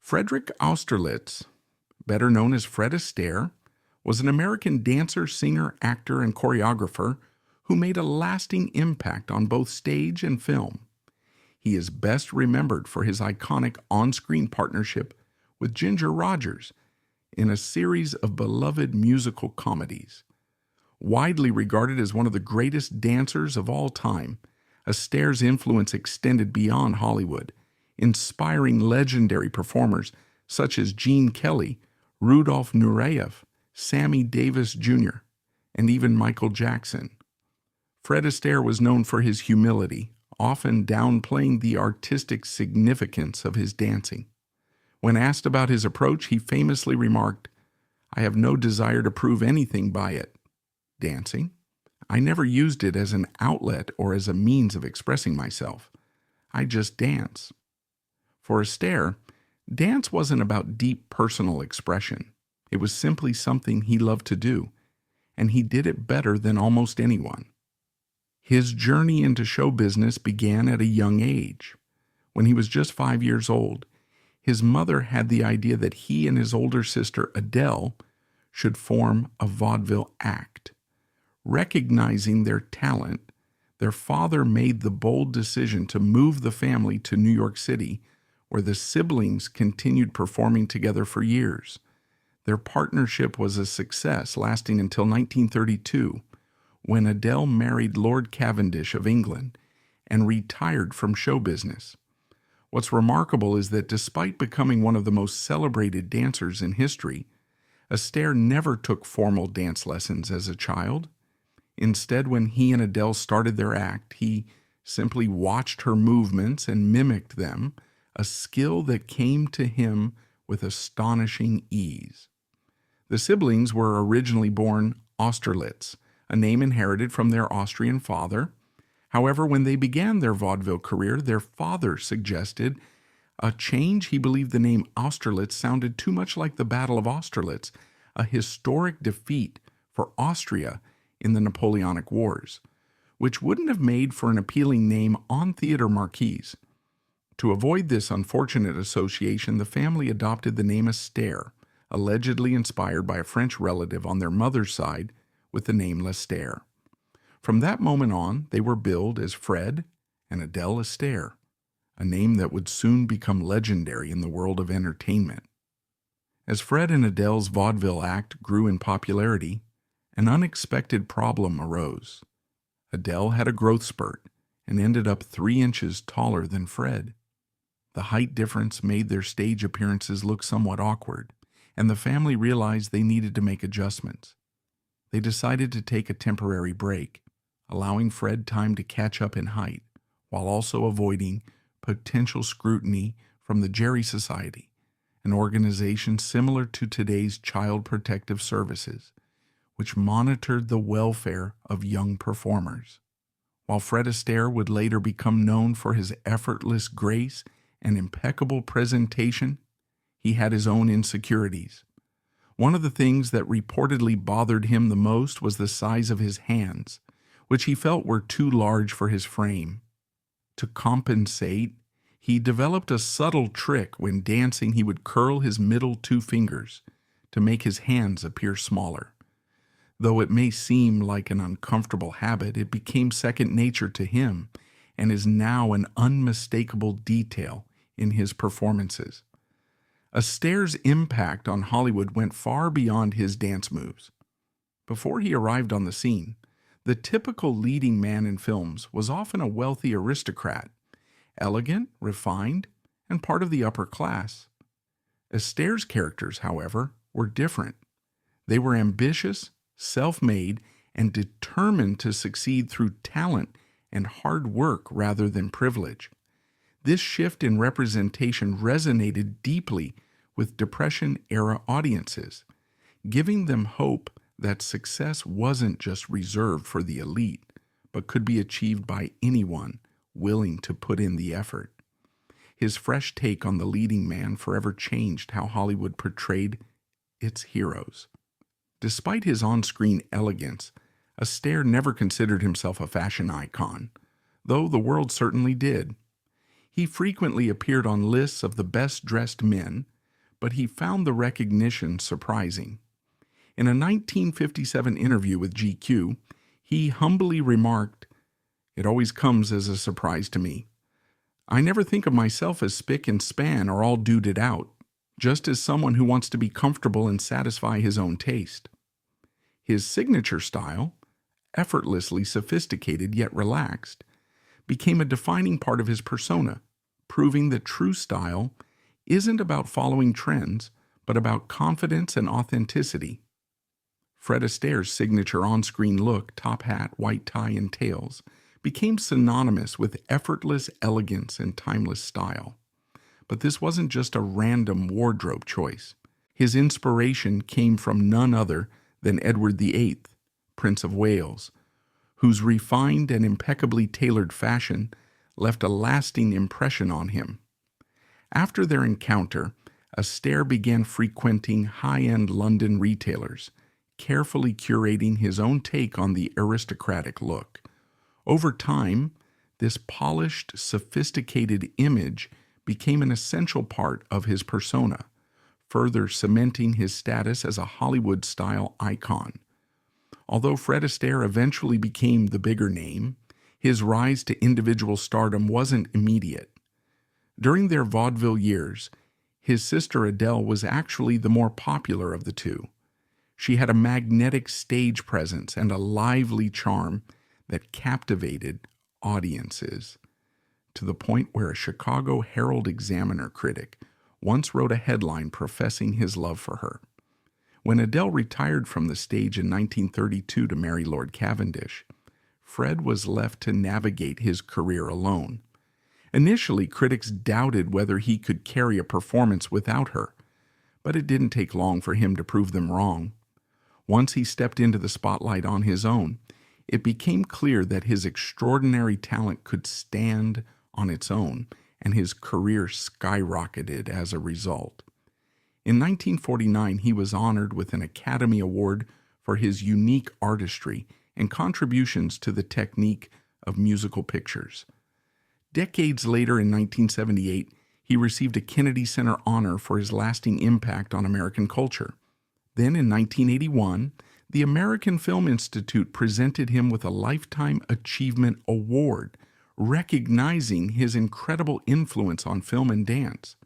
Frederick Austerlitz, better known as Fred Astaire, was an American dancer, singer, actor, and choreographer who made a lasting impact on both stage and film. He is best remembered for his iconic on-screen partnership with Ginger Rogers in a series of beloved musical comedies. Widely regarded as one of the greatest dancers of all time, Astaire's influence extended beyond Hollywood, inspiring legendary performers such as Gene Kelly, Rudolf Nureyev, Sammy Davis Jr., and even Michael Jackson. Fred Astaire was known for his humility, often downplaying the artistic significance of his dancing. When asked about his approach, he famously remarked, "I have no desire to prove anything by it. Dancing? I never used it as an outlet or as a means of expressing myself. I just dance." For Astaire, dance wasn't about deep personal expression. It was simply something he loved to do, and he did it better than almost anyone. His journey into show business began at a young age. When he was just 5 years old, his mother had the idea that he and his older sister, Adele, should form a vaudeville act. Recognizing their talent, their father made the bold decision to move the family to New York City, where the siblings continued performing together for years. Their partnership was a success, lasting until 1932, when Adele married Lord Cavendish of England and retired from show business. What's remarkable is that despite becoming one of the most celebrated dancers in history, Astaire never took formal dance lessons as a child. Instead, when he and Adele started their act, he simply watched her movements and mimicked them, a skill that came to him with astonishing ease. The siblings were originally born Austerlitz, a name inherited from their Austrian father. However, when they began their vaudeville career, their father suggested a change. He believed the name Austerlitz sounded too much like the Battle of Austerlitz, a historic defeat for Austria in the Napoleonic Wars, which wouldn't have made for an appealing name on theater marquees. To avoid this unfortunate association, the family adopted the name Astaire, allegedly inspired by a French relative on their mother's side with the name L'Astaire. From that moment on, they were billed as Fred and Adele Astaire, a name that would soon become legendary in the world of entertainment. As Fred and Adele's vaudeville act grew in popularity, an unexpected problem arose. Adele had a growth spurt and ended up 3 inches taller than Fred. The height difference made their stage appearances look somewhat awkward, and the family realized they needed to make adjustments. They decided to take a temporary break, allowing Fred time to catch up in height, while also avoiding potential scrutiny from the Jerry Society, an organization similar to today's Child Protective Services, which monitored the welfare of young performers. While Fred Astaire would later become known for his effortless grace and impeccable presentation, he had his own insecurities. One of the things that reportedly bothered him the most was the size of his hands, which he felt were too large for his frame. To compensate, he developed a subtle trick. When dancing, he would curl his middle 2 fingers to make his hands appear smaller. Though it may seem like an uncomfortable habit, it became second nature to him and is now an unmistakable detail in his performances. Astaire's impact on Hollywood went far beyond his dance moves. Before he arrived on the scene, the typical leading man in films was often a wealthy aristocrat, elegant, refined, and part of the upper class. Astaire's characters, however, were different. They were ambitious, self-made, and determined to succeed through talent and hard work rather than privilege. This shift in representation resonated deeply with Depression-era audiences, giving them hope that success wasn't just reserved for the elite, but could be achieved by anyone willing to put in the effort. His fresh take on the leading man forever changed how Hollywood portrayed its heroes. Despite his on-screen elegance, Astaire never considered himself a fashion icon, though the world certainly did. He frequently appeared on lists of the best-dressed men, but he found the recognition surprising. In a 1957 interview with GQ, he humbly remarked, "It always comes as a surprise to me. I never think of myself as spick and span or all duded out, just as someone who wants to be comfortable and satisfy his own taste." His signature style, effortlessly sophisticated yet relaxed, became a defining part of his persona, proving that true style isn't about following trends, but about confidence and authenticity. Fred Astaire's signature on-screen look, top hat, white tie, and tails, became synonymous with effortless elegance and timeless style. But this wasn't just a random wardrobe choice. His inspiration came from none other than Edward VIII, Prince of Wales, whose refined and impeccably tailored fashion left a lasting impression on him. After their encounter, Astaire began frequenting high-end London retailers, carefully curating his own take on the aristocratic look. Over time, this polished, sophisticated image became an essential part of his persona, further cementing his status as a Hollywood-style icon. Although Fred Astaire eventually became the bigger name, his rise to individual stardom wasn't immediate. During their vaudeville years, his sister Adele was actually the more popular of the two. She had a magnetic stage presence and a lively charm that captivated audiences, to the point where a Chicago Herald-Examiner critic once wrote a headline professing his love for her. When Adele retired from the stage in 1932 to marry Lord Cavendish, Fred was left to navigate his career alone. Initially, critics doubted whether he could carry a performance without her, but it didn't take long for him to prove them wrong. Once he stepped into the spotlight on his own, it became clear that his extraordinary talent could stand on its own, and his career skyrocketed as a result. In 1949, he was honored with an Academy Award for his unique artistry and contributions to the technique of musical pictures. Decades later, in 1978, he received a Kennedy Center honor for his lasting impact on American culture. Then, in 1981, the American Film Institute presented him with a Lifetime Achievement Award, recognizing his incredible influence on film and dance.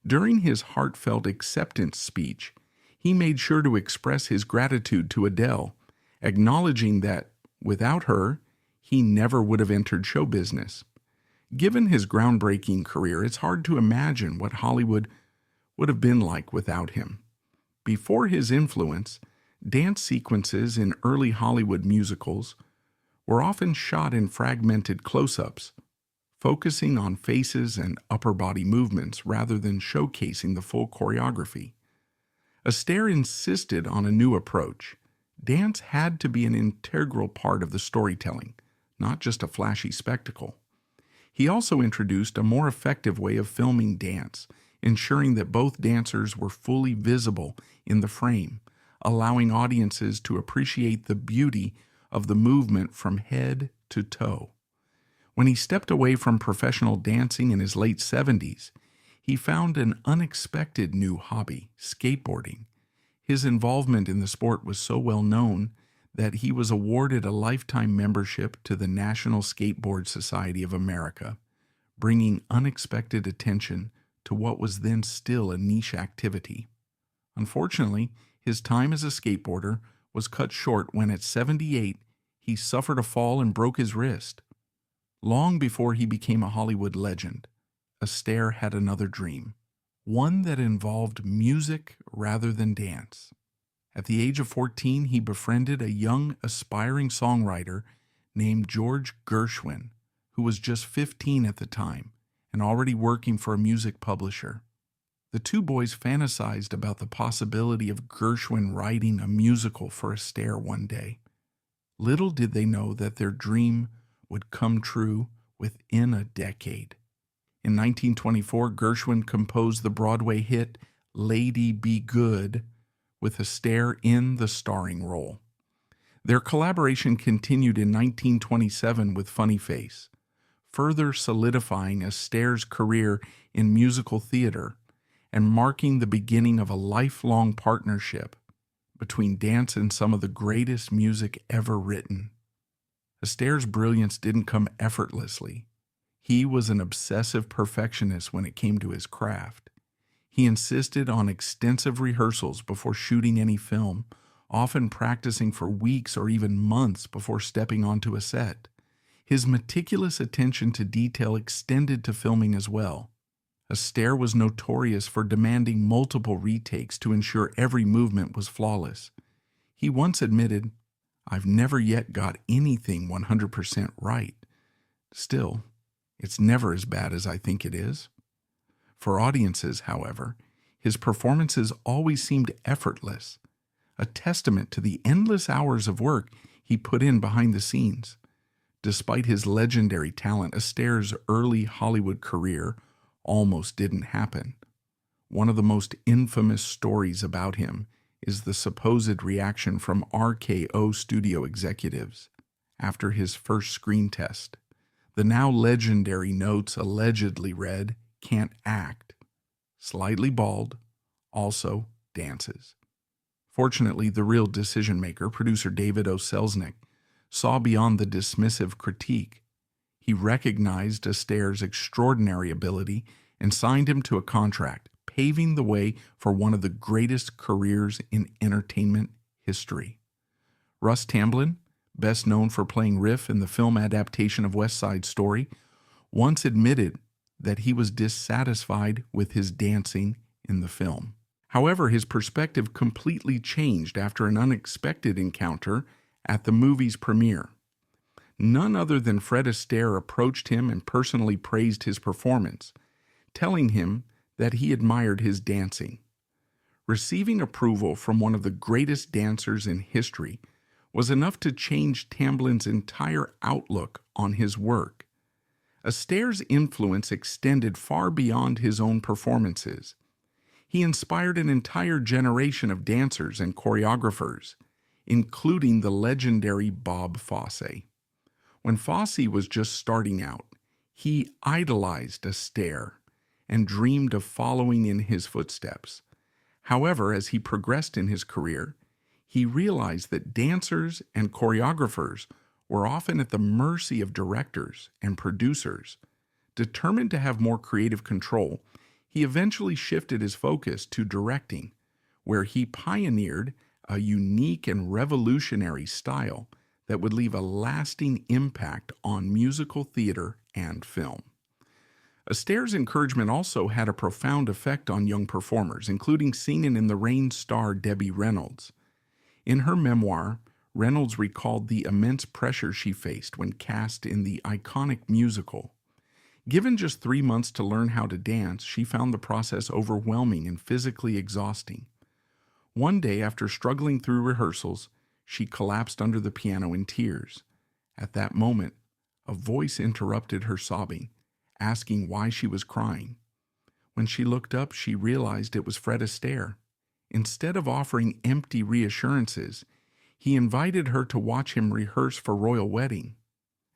During his heartfelt acceptance speech, he made sure to express his gratitude to Adele, acknowledging that, without her, he never would have entered show business. Given his groundbreaking career, it's hard to imagine what Hollywood would have been like without him. Before his influence, dance sequences in early Hollywood musicals were often shot in fragmented close-ups, focusing on faces and upper body movements rather than showcasing the full choreography. Astaire insisted on a new approach. Dance had to be an integral part of the storytelling, not just a flashy spectacle. He also introduced a more effective way of filming dance, ensuring that both dancers were fully visible in the frame, allowing audiences to appreciate the beauty of the movement from head to toe. When he stepped away from professional dancing in his late 70s, he found an unexpected new hobby, skateboarding. His involvement in the sport was so well known that he was awarded a lifetime membership to the National Skateboard Society of America, bringing unexpected attention to what was then still a niche activity. Unfortunately, his time as a skateboarder was cut short when at 78 he suffered a fall and broke his wrist. Long before he became a Hollywood legend, Astaire had another dream, one that involved music rather than dance. At the age of 14, he befriended a young, aspiring songwriter named George Gershwin, who was just 15 at the time and already working for a music publisher. The two boys fantasized about the possibility of Gershwin writing a musical for Astaire one day. Little did they know that their dream would come true within a decade. In 1924, Gershwin composed the Broadway hit Lady Be Good, with Astaire in the starring role. Their collaboration continued in 1927 with Funny Face, further solidifying Astaire's career in musical theater and marking the beginning of a lifelong partnership between dance and some of the greatest music ever written. Astaire's brilliance didn't come effortlessly. He was an obsessive perfectionist when it came to his craft. He insisted on extensive rehearsals before shooting any film, often practicing for weeks or even months before stepping onto a set. His meticulous attention to detail extended to filming as well. Astaire was notorious for demanding multiple retakes to ensure every movement was flawless. He once admitted, "I've never yet got anything 100% right. Still, it's never as bad as I think it is." For audiences, however, his performances always seemed effortless, a testament to the endless hours of work he put in behind the scenes. Despite his legendary talent, Astaire's early Hollywood career almost didn't happen. One of the most infamous stories about him is the supposed reaction from RKO studio executives after his first screen test. The now legendary notes allegedly read, "Can't act, slightly bald, also dances." Fortunately, the real decision-maker, producer David O. Selznick, saw beyond the dismissive critique. He recognized Astaire's extraordinary ability and signed him to a contract, paving the way for one of the greatest careers in entertainment history. Russ Tamblyn, best known for playing Riff in the film adaptation of West Side Story, once admitted that he was dissatisfied with his dancing in the film. However, his perspective completely changed after an unexpected encounter at the movie's premiere. None other than Fred Astaire approached him and personally praised his performance, telling him that he admired his dancing. Receiving approval from one of the greatest dancers in history was enough to change Tamblyn's entire outlook on his work. Astaire's influence extended far beyond his own performances. He inspired an entire generation of dancers and choreographers, including the legendary Bob Fosse. When Fosse was just starting out, he idolized Astaire and dreamed of following in his footsteps. However, as he progressed in his career, he realized that dancers and choreographers were often at the mercy of directors and producers. Determined to have more creative control, he eventually shifted his focus to directing, where he pioneered a unique and revolutionary style that would leave a lasting impact on musical theater and film. Astaire's encouragement also had a profound effect on young performers, including singing in the Rain star Debbie Reynolds. In her memoir, Reynolds recalled the immense pressure she faced when cast in the iconic musical. Given just 3 months to learn how to dance, she found the process overwhelming and physically exhausting. One day, after struggling through rehearsals, she collapsed under the piano in tears. At that moment, a voice interrupted her sobbing, asking why she was crying. When she looked up, she realized it was Fred Astaire. Instead of offering empty reassurances, he invited her to watch him rehearse for Royal Wedding.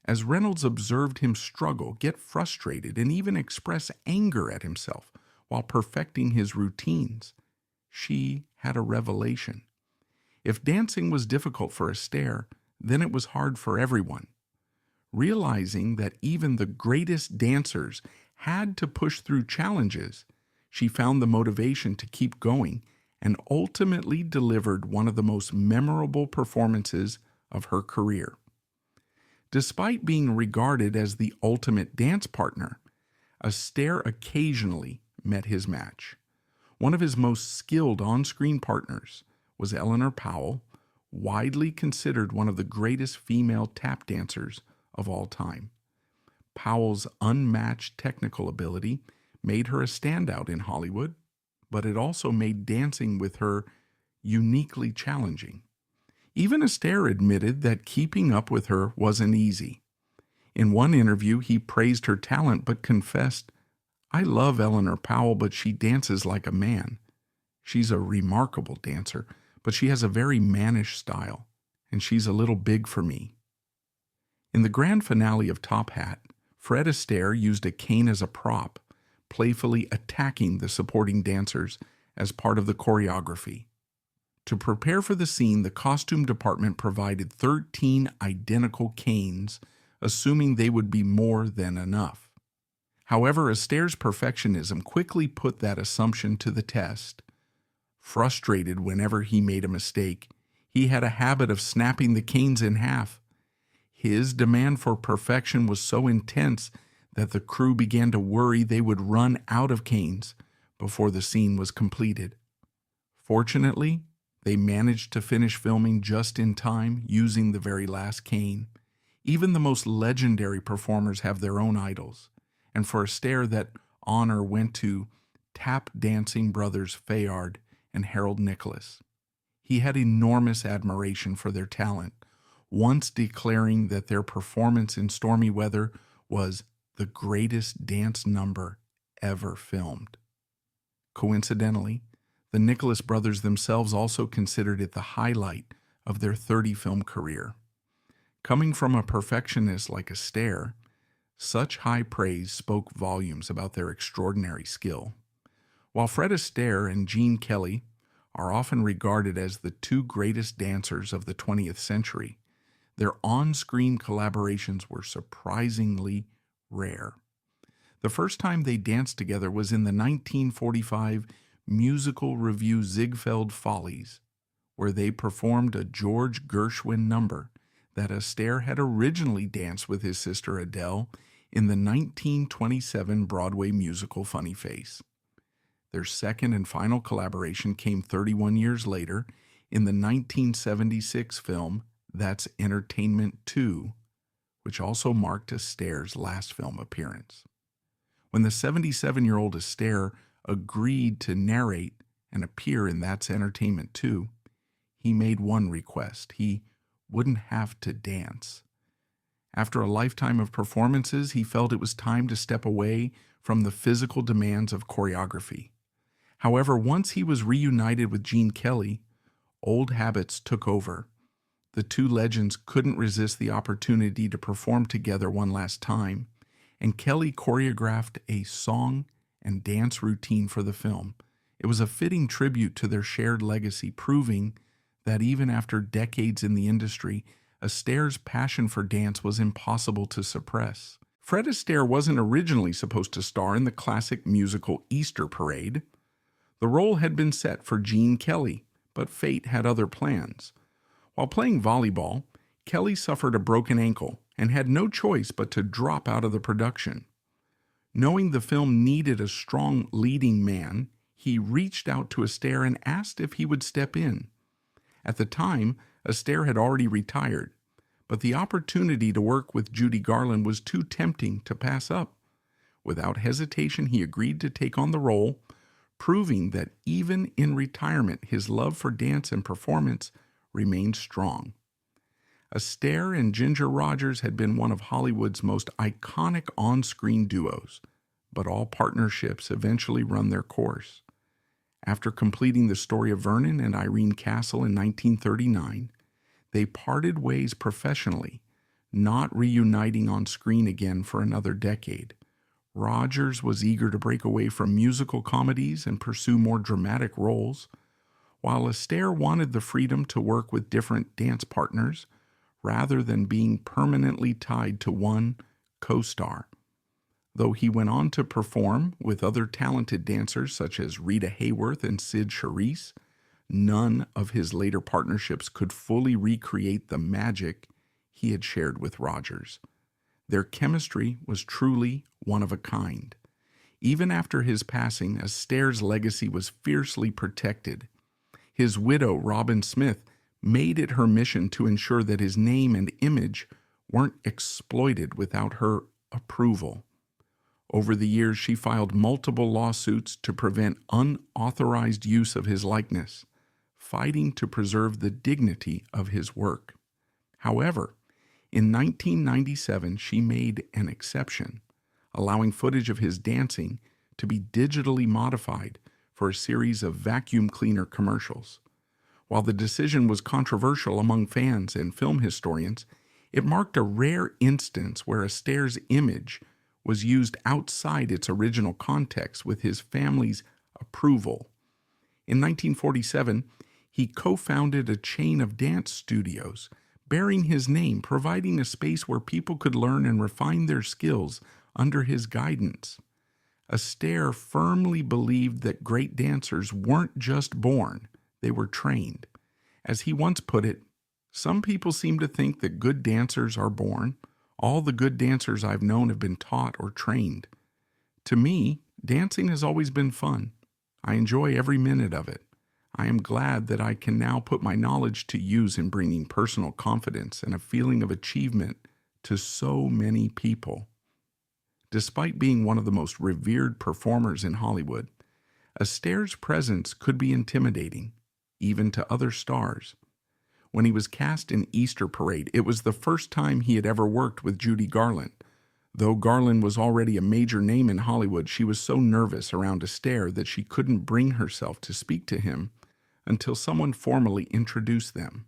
As Reynolds observed him struggle, get frustrated, and even express anger at himself while perfecting his routines, she had a revelation. If dancing was difficult for Astaire, then it was hard for everyone. Realizing that even the greatest dancers had to push through challenges, she found the motivation to keep going and ultimately delivered one of the most memorable performances of her career. Despite being regarded as the ultimate dance partner, Astaire occasionally met his match. One of his most skilled on-screen partners was Eleanor Powell, widely considered one of the greatest female tap dancers of all time. Powell's unmatched technical ability made her a standout in Hollywood, but it also made dancing with her uniquely challenging. Even Astaire admitted that keeping up with her wasn't easy. In one interview, he praised her talent but confessed, "I love Eleanor Powell, but she dances like a man. She's a remarkable dancer, but she has a very mannish style, and she's a little big for me." In the grand finale of Top Hat, Fred Astaire used a cane as a prop, playfully attacking the supporting dancers as part of the choreography. To prepare for the scene, the costume department provided 13 identical canes, assuming they would be more than enough. However, Astaire's perfectionism quickly put that assumption to the test. Frustrated whenever he made a mistake, he had a habit of snapping the canes in half. His demand for perfection was so intense that the crew began to worry they would run out of canes before the scene was completed. Fortunately, they managed to finish filming just in time using the very last cane. Even the most legendary performers have their own idols, and for Astaire that honor went to tap dancing brothers Fayard and Harold Nicholas. He had enormous admiration for their talent, once declaring that their performance in Stormy Weather was the greatest dance number ever filmed. Coincidentally, the Nicholas brothers themselves also considered it the highlight of their 30-film career. Coming from a perfectionist like Astaire, such high praise spoke volumes about their extraordinary skill. While Fred Astaire and Gene Kelly are often regarded as the two greatest dancers of the 20th century, their on-screen collaborations were surprisingly rare. The first time they danced together was in the 1945 musical revue Ziegfeld Follies, where they performed a George Gershwin number that Astaire had originally danced with his sister Adele in the 1927 Broadway musical Funny Face. Their second and final collaboration came 31 years later in the 1976 film That's Entertainment 2, which also marked Astaire's last film appearance. When the 77-year-old Astaire agreed to narrate and appear in That's Entertainment 2, he made one request. He wouldn't have to dance. After a lifetime of performances, he felt it was time to step away from the physical demands of choreography. However, once he was reunited with Gene Kelly, old habits took over. The two legends couldn't resist the opportunity to perform together one last time, and Kelly choreographed a song and dance routine for the film. It was a fitting tribute to their shared legacy, proving that even after decades in the industry, Astaire's passion for dance was impossible to suppress. Fred Astaire wasn't originally supposed to star in the classic musical Easter Parade. The role had been set for Gene Kelly, but fate had other plans. While playing volleyball, Kelly suffered a broken ankle and had no choice but to drop out of the production. Knowing the film needed a strong leading man, he reached out to Astaire and asked if he would step in. At the time, Astaire had already retired, but the opportunity to work with Judy Garland was too tempting to pass up. Without hesitation, he agreed to take on the role, proving that even in retirement, his love for dance and performance remained strong. Astaire and Ginger Rogers had been one of Hollywood's most iconic on-screen duos, but all partnerships eventually run their course. After completing The Story of Vernon and Irene Castle in 1939, they parted ways professionally, not reuniting on screen again for another decade. Rogers was eager to break away from musical comedies and pursue more dramatic roles, while Astaire wanted the freedom to work with different dance partners rather than being permanently tied to one co-star. Though he went on to perform with other talented dancers such as Rita Hayworth and Sid Charisse, none of his later partnerships could fully recreate the magic he had shared with Rogers. Their chemistry was truly one of a kind. Even after his passing, Astaire's legacy was fiercely protected. His widow, Robin Smith, made it her mission to ensure that his name and image weren't exploited without her approval. Over the years, she filed multiple lawsuits to prevent unauthorized use of his likeness, fighting to preserve the dignity of his work. However, in 1997, she made an exception, allowing footage of his dancing to be digitally modified for a series of vacuum cleaner commercials. While the decision was controversial among fans and film historians, it marked a rare instance where Astaire's image was used outside its original context with his family's approval. In 1947, he co-founded a chain of dance studios bearing his name, providing a space where people could learn and refine their skills under his guidance. Astaire firmly believed that great dancers weren't just born, they were trained. As he once put it, "Some people seem to think that good dancers are born. All the good dancers I've known have been taught or trained. To me, dancing has always been fun. I enjoy every minute of it. I am glad that I can now put my knowledge to use in bringing personal confidence and a feeling of achievement to so many people." Despite being one of the most revered performers in Hollywood, Astaire's presence could be intimidating, even to other stars. When he was cast in Easter Parade, it was the first time he had ever worked with Judy Garland. Though Garland was already a major name in Hollywood, she was so nervous around Astaire that she couldn't bring herself to speak to him until someone formally introduced them.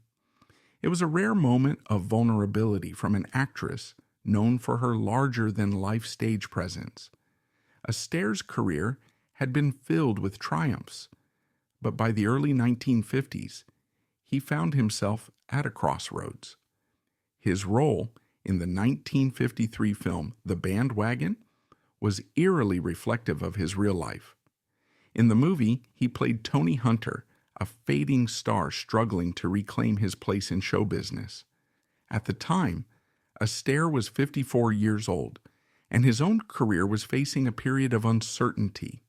It was a rare moment of vulnerability from an actress known for her larger-than-life stage presence. Astaire's career had been filled with triumphs, but by the early 1950s, he found himself at a crossroads. His role in the 1953 film The Bandwagon was eerily reflective of his real life. In the movie, he played Tony Hunter, a fading star struggling to reclaim his place in show business. At the time, Astaire was 54 years old, and his own career was facing a period of uncertainty.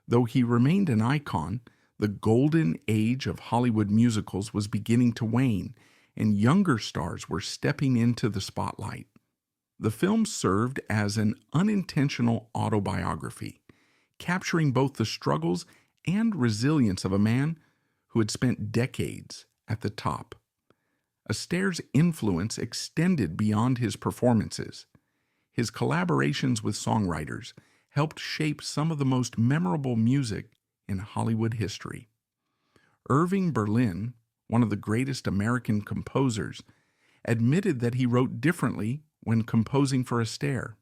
Though he remained an icon, the golden age of Hollywood musicals was beginning to wane, and younger stars were stepping into the spotlight. The film served as an unintentional autobiography, capturing both the struggles and resilience of a man who had spent decades at the top. Astaire's influence extended beyond his performances. His collaborations with songwriters helped shape some of the most memorable music in Hollywood history. Irving Berlin, one of the greatest American composers, admitted that he wrote differently when composing for Astaire.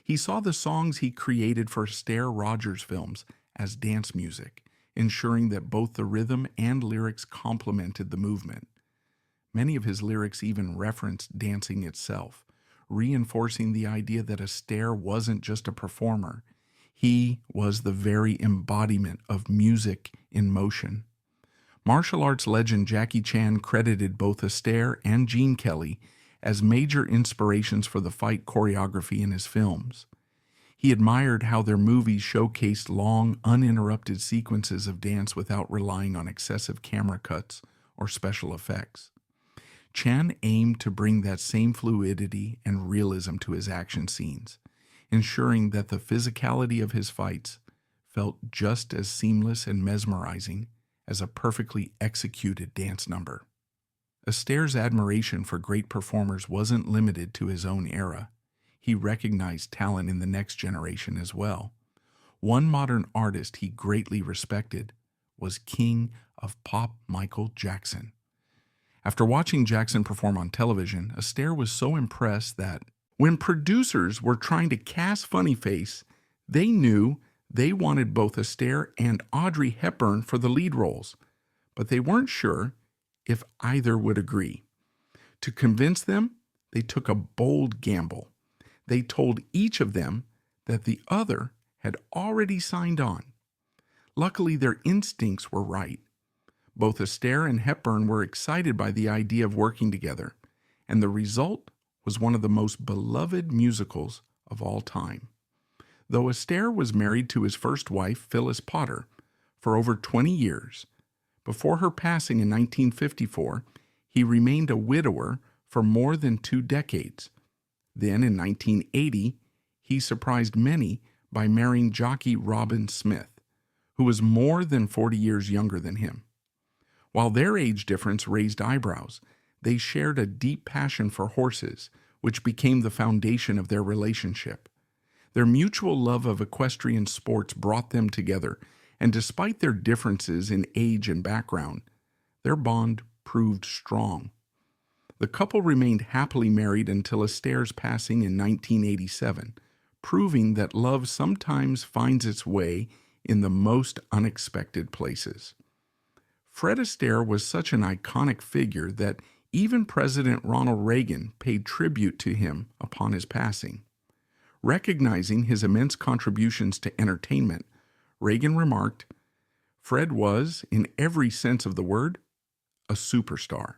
He saw the songs he created for Astaire Rogers films as dance music, ensuring that both the rhythm and lyrics complemented the movement. Many of his lyrics even referenced dancing itself, reinforcing the idea that Astaire wasn't just a performer. He was the very embodiment of music in motion. Martial arts legend Jackie Chan credited both Astaire and Gene Kelly as major inspirations for the fight choreography in his films. He admired how their movies showcased long, uninterrupted sequences of dance without relying on excessive camera cuts or special effects. Chan aimed to bring that same fluidity and realism to his action scenes, ensuring that the physicality of his fights felt just as seamless and mesmerizing as a perfectly executed dance number. Astaire's admiration for great performers wasn't limited to his own era. He recognized talent in the next generation as well. One modern artist he greatly respected was King of Pop Michael Jackson. After watching Jackson perform on television, Astaire was so impressed that when producers were trying to cast Funny Face, they knew they wanted both Astaire and Audrey Hepburn for the lead roles, but they weren't sure if either would agree. To convince them, they took a bold gamble. They told each of them that the other had already signed on. Luckily, their instincts were right. Both Astaire and Hepburn were excited by the idea of working together, and the result was one of the most beloved musicals of all time. Though Astaire was married to his first wife, Phyllis Potter, for over 20 years, before her passing in 1954, he remained a widower for more than 2 decades. Then, in 1980, he surprised many by marrying jockey Robin Smith, who was more than 40 years younger than him. While their age difference raised eyebrows, they shared a deep passion for horses, which became the foundation of their relationship. Their mutual love of equestrian sports brought them together, and despite their differences in age and background, their bond proved strong. The couple remained happily married until Astaire's passing in 1987, proving that love sometimes finds its way in the most unexpected places. Fred Astaire was such an iconic figure that even President Ronald Reagan paid tribute to him upon his passing. Recognizing his immense contributions to entertainment, Reagan remarked, "Fred was, in every sense of the word, a superstar."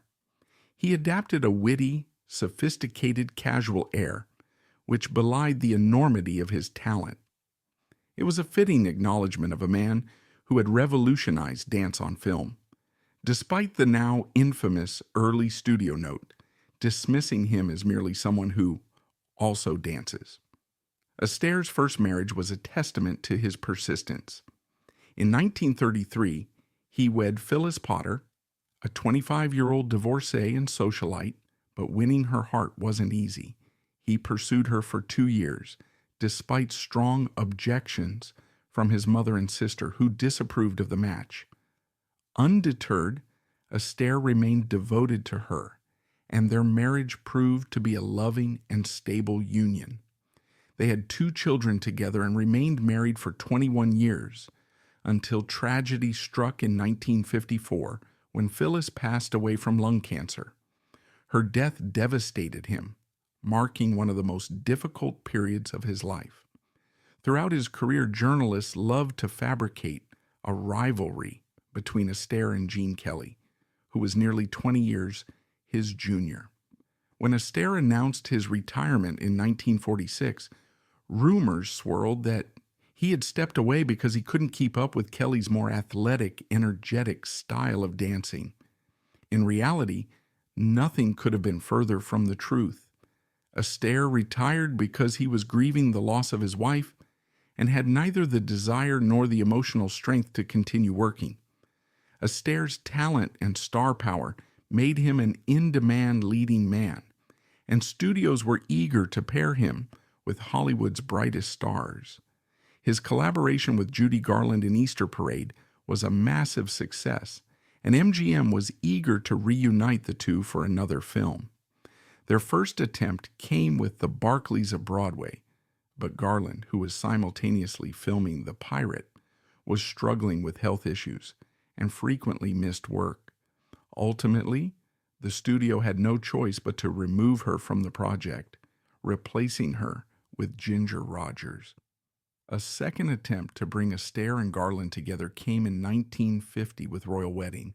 He adapted a witty, sophisticated, casual air, which belied the enormity of his talent. It was a fitting acknowledgment of a man who had revolutionized dance on film, despite the now infamous early studio note, dismissing him as merely someone who also dances. Astaire's first marriage was a testament to his persistence. In 1933, he wed Phyllis Potter, a 25-year-old divorcee and socialite, but winning her heart wasn't easy. He pursued her for 2 years, despite strong objections from his mother and sister, who disapproved of the match. Undeterred, Astaire remained devoted to her, and their marriage proved to be a loving and stable union. They had 2 children together and remained married for 21 years, until tragedy struck in 1954 when Phyllis passed away from lung cancer. Her death devastated him, marking one of the most difficult periods of his life. Throughout his career, journalists loved to fabricate a rivalry between Astaire and Gene Kelly, who was nearly 20 years his junior. When Astaire announced his retirement in 1946, rumors swirled that he had stepped away because he couldn't keep up with Kelly's more athletic, energetic style of dancing. In reality, nothing could have been further from the truth. Astaire retired because he was grieving the loss of his wife and had neither the desire nor the emotional strength to continue working. Astaire's talent and star power made him an in-demand leading man, and studios were eager to pair him with Hollywood's brightest stars. His collaboration with Judy Garland in Easter Parade was a massive success, and MGM was eager to reunite the two for another film. Their first attempt came with The Barkleys of Broadway, but Garland, who was simultaneously filming The Pirate, was struggling with health issues and frequently missed work. Ultimately, the studio had no choice but to remove her from the project, replacing her with Ginger Rogers. A second attempt to bring Astaire and Garland together came in 1950 with Royal Wedding,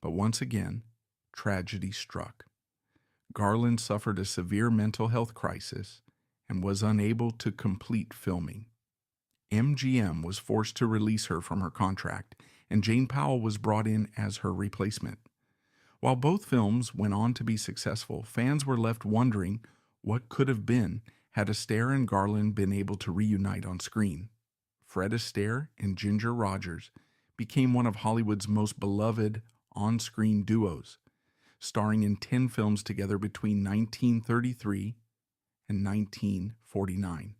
but once again, tragedy struck. Garland suffered a severe mental health crisis and was unable to complete filming. MGM was forced to release her from her contract, and Jane Powell was brought in as her replacement. While both films went on to be successful, fans were left wondering what could have been had Astaire and Garland been able to reunite on screen. Fred Astaire and Ginger Rogers became one of Hollywood's most beloved on-screen duos, starring in 10 films together between 1933 and 1949.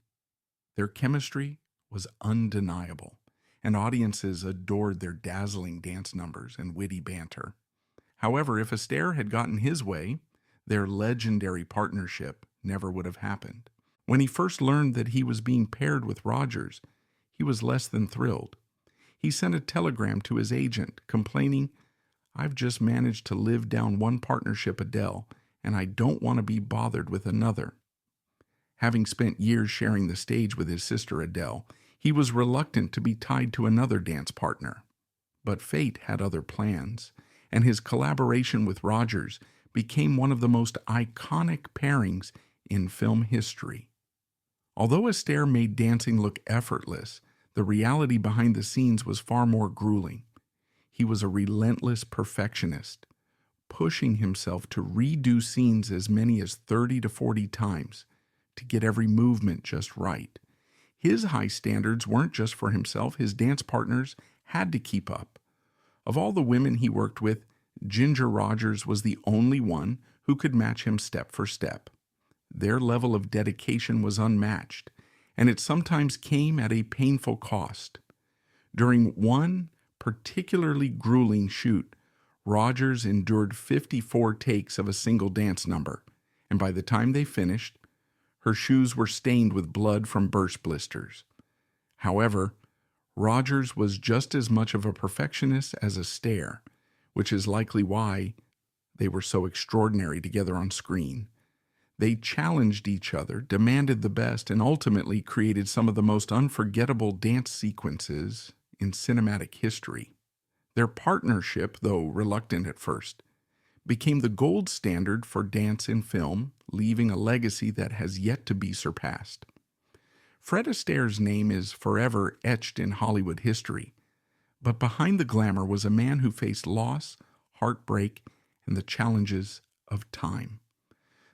Their chemistry was undeniable, and audiences adored their dazzling dance numbers and witty banter. However, if Astaire had gotten his way, their legendary partnership never would have happened. When he first learned that he was being paired with Rogers, he was less than thrilled. He sent a telegram to his agent complaining, "I've just managed to live down one partnership, Adele, and I don't want to be bothered with another." Having spent years sharing the stage with his sister Adele, he was reluctant to be tied to another dance partner. But fate had other plans, and his collaboration with Rogers became one of the most iconic pairings in film history. Although Astaire made dancing look effortless, the reality behind the scenes was far more grueling. He was a relentless perfectionist, pushing himself to redo scenes as many as 30 to 40 times to get every movement just right. His high standards weren't just for himself, his dance partners had to keep up. Of all the women he worked with, Ginger Rogers was the only one who could match him step for step. Their level of dedication was unmatched, and it sometimes came at a painful cost. During one particularly grueling shoot, Rogers endured 54 takes of a single dance number, and by the time they finished, Her shoes were stained with blood from burst blisters. However, Rogers was just as much of a perfectionist as Astaire, which is likely why they were so extraordinary together on screen. They challenged each other, demanded the best, and ultimately created some of the most unforgettable dance sequences in cinematic history. Their partnership, though reluctant at first, became the gold standard for dance in film, leaving a legacy that has yet to be surpassed. Fred Astaire's name is forever etched in Hollywood history, but behind the glamour was a man who faced loss, heartbreak, and the challenges of time.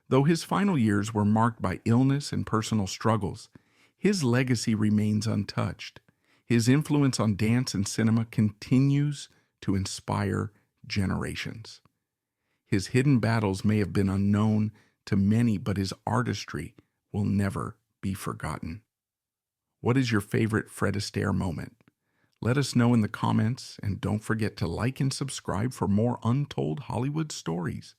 Though his final years were marked by illness and personal struggles, his legacy remains untouched. His influence on dance and cinema continues to inspire generations. His hidden battles may have been unknown to many, but his artistry will never be forgotten. What is your favorite Fred Astaire moment? Let us know in the comments, and don't forget to like and subscribe for more untold Hollywood stories.